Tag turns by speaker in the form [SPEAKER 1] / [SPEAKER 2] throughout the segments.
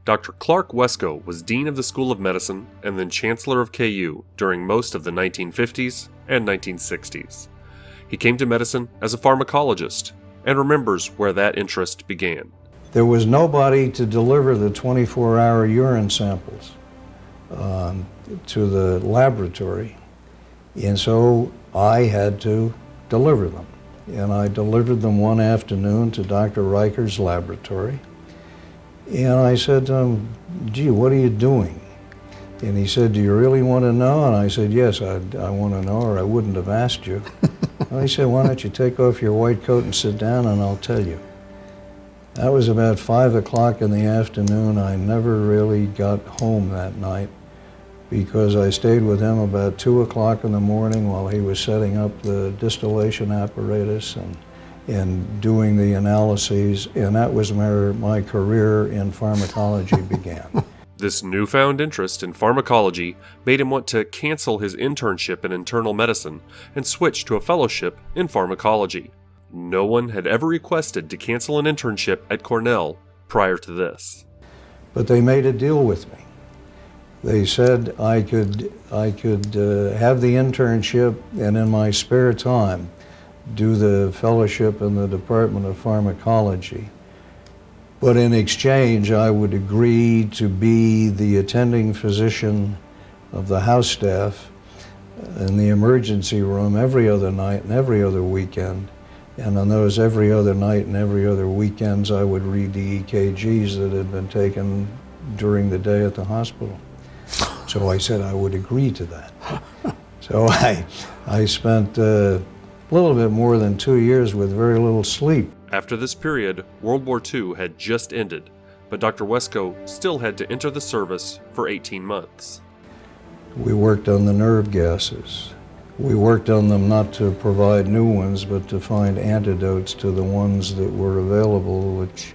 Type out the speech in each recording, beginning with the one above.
[SPEAKER 1] Dr. Clark Wescoe was Dean of the School of Medicine and then Chancellor of KU during most of the 1950s and 1960s. He came to medicine as a pharmacologist and remembers where that interest began.
[SPEAKER 2] There was nobody to deliver the 24-hour urine samples to the laboratory, and so I had to deliver them. And I delivered them one afternoon to Dr. Riker's laboratory. And I said to him, gee, what are you doing? And he said, do you really want to know? And I said, yes, I want to know, or I wouldn't have asked you. And he said, why don't you take off your white coat and sit down and I'll tell you. That was about 5 o'clock in the afternoon. I never really got home that night because I stayed with him about 2 o'clock in the morning while he was setting up the distillation apparatus and doing the analyses, and that was where my career in pharmacology began.
[SPEAKER 1] This newfound interest in pharmacology made him want to cancel his internship in internal medicine and switch to a fellowship in pharmacology. No one had ever requested to cancel an internship at Cornell prior to this.
[SPEAKER 2] But they made a deal with me. They said I could have the internship and in my spare time do the fellowship in the Department of Pharmacology. But in exchange, I would agree to be the attending physician of the house staff in the emergency room every other night and every other weekend. And on those every other night and every other weekends, I would read the EKGs that had been taken during the day at the hospital. So I said I would agree to that. So I spent a little bit more than 2 years with very little sleep.
[SPEAKER 1] After this period, World War II had just ended, but Dr. Wescoe still had to enter the service for 18 months.
[SPEAKER 2] We worked on the nerve gases. We worked on them not to provide new ones, but to find antidotes to the ones that were available, which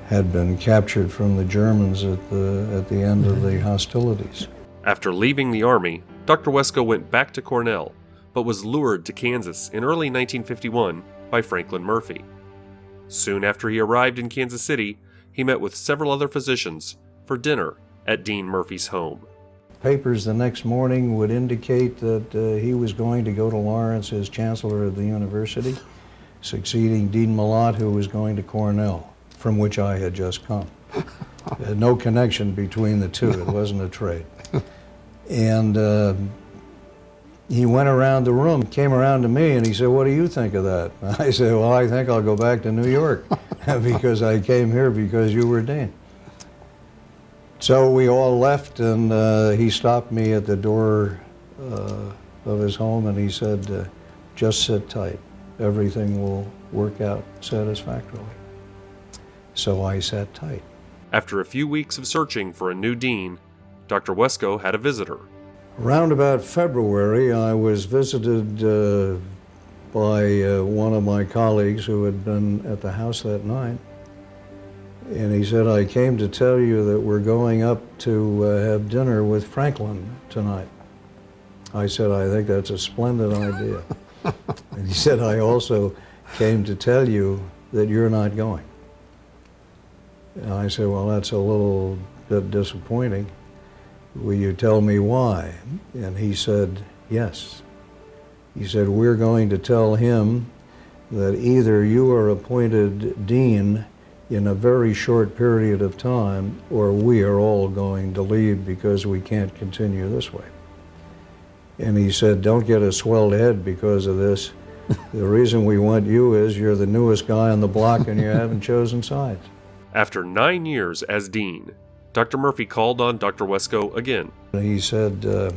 [SPEAKER 2] had been captured from the Germans at the end of the hostilities.
[SPEAKER 1] After leaving the Army, Dr. Wescoe went back to Cornell, but was lured to Kansas in early 1951 by Franklin Murphy. Soon after he arrived in Kansas City, he met with several other physicians for dinner at Dean Murphy's home.
[SPEAKER 2] Papers the next morning would indicate that he was going to go to Lawrence as chancellor of the university, succeeding Dean Malott, who was going to Cornell, from which I had just come. No connection between the two. It wasn't a trade. And he went around the room, came around to me, and he said, what do you think of that? I said, well, I think I'll go back to New York because I came here because you were dean. So we all left, and he stopped me at the door of his home, and he said, just sit tight. Everything will work out satisfactorily. So I sat tight.
[SPEAKER 1] After a few weeks of searching for a new dean, Dr. Wescoe had a visitor.
[SPEAKER 2] Around about February, I was visited by one of my colleagues who had been at the house that night. And he said, I came to tell you that we're going up to have dinner with Franklin tonight. I said, I think that's a splendid idea. And he said, I also came to tell you that you're not going. And I said, well, that's a little bit disappointing. Will you tell me why? And he said, yes. He said, we're going to tell him that either you are appointed dean in a very short period of time, or we are all going to leave because we can't continue this way. And he said, don't get a swelled head because of this. The reason we want you is you're the newest guy on the block and you haven't chosen sides.
[SPEAKER 1] After 9 years as dean, Dr. Murphy called on Dr. Wescoe again.
[SPEAKER 2] He said, the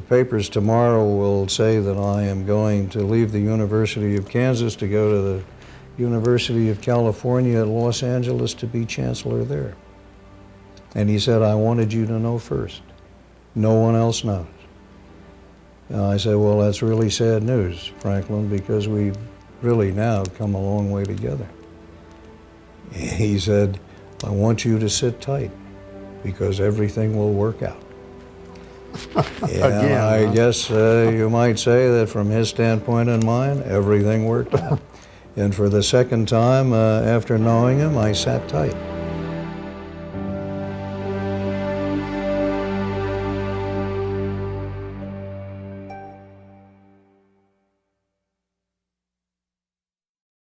[SPEAKER 2] papers tomorrow will say that I am going to leave the University of Kansas to go to the University of California at Los Angeles to be chancellor there. And he said, I wanted you to know first. No one else knows. And I said, well, that's really sad news, Franklin, because we've really now come a long way together. He said, I want you to sit tight because everything will work out. And
[SPEAKER 3] Again,
[SPEAKER 2] I guess you might say that from his standpoint and mine, everything worked out. And for the second time after knowing him, I sat tight.